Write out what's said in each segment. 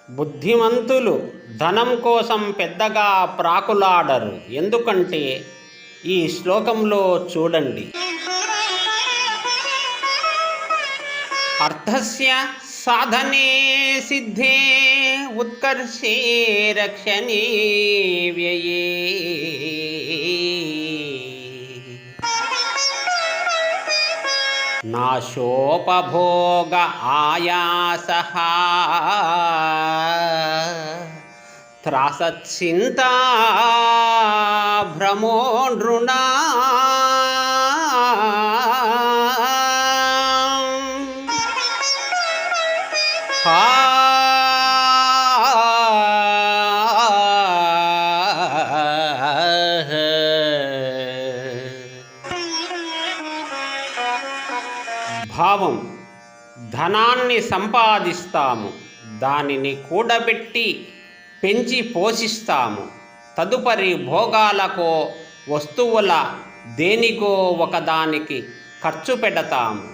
బుద్ధిమంతులు ధనం కోసం పెద్దగా ప్రాకులాడరు. ఎందుకంటే ఈ శ్లోకంలో చూడండి, అర్థస్య సాధనే సిద్ధే ఉత్కర్షే రక్షణే వ్యయే. నాశోపభోగ ఆయాసః త్రాసచ్చింతా భ్రమో నృణా. భావం: ధనాన్ని సంపాదిస్తాము, దానిని కూడబెట్టి పెంచి పోషిస్తాము, తదుపరి భోగాలకో వస్తువుల దేనికో ఒకదానికి ఖర్చు పెడతాము.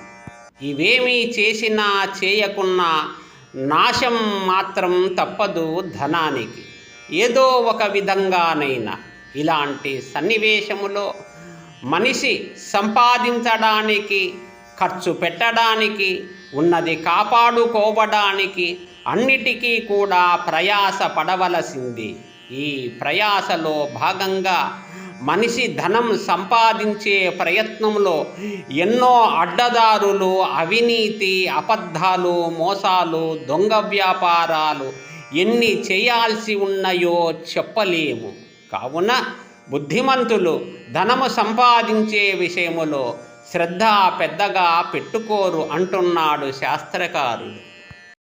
ఇవేమీ చేసినా చేయకున్నా నాశం మాత్రం తప్పదు ధనానికి. ఏదో ఒక విధంగానైనా ఇలాంటి సన్నివేశములో మనిషి సంపాదించడానికి, ఖర్చు పెట్టడానికి, ఉన్నది కాపాడుకోవడానికి అన్నిటికీ కూడా ప్రయాస పడవలసింది. ఈ ప్రయాసలో భాగంగా మనిషి ధనం సంపాదించే ప్రయత్నంలో ఎన్నో అడ్డదారులు, అవినీతి, అబద్ధాలు, మోసాలు, దొంగ వ్యాపారాలు ఎన్ని చేయాల్సి ఉన్నాయో చెప్పలేము. కావున బుద్ధిమంతులు ధనము సంపాదించే విషయములో శ్రద్ధ పెద్దగా పెట్టుకోరు అంటున్నాడు శాస్త్రకారుడు.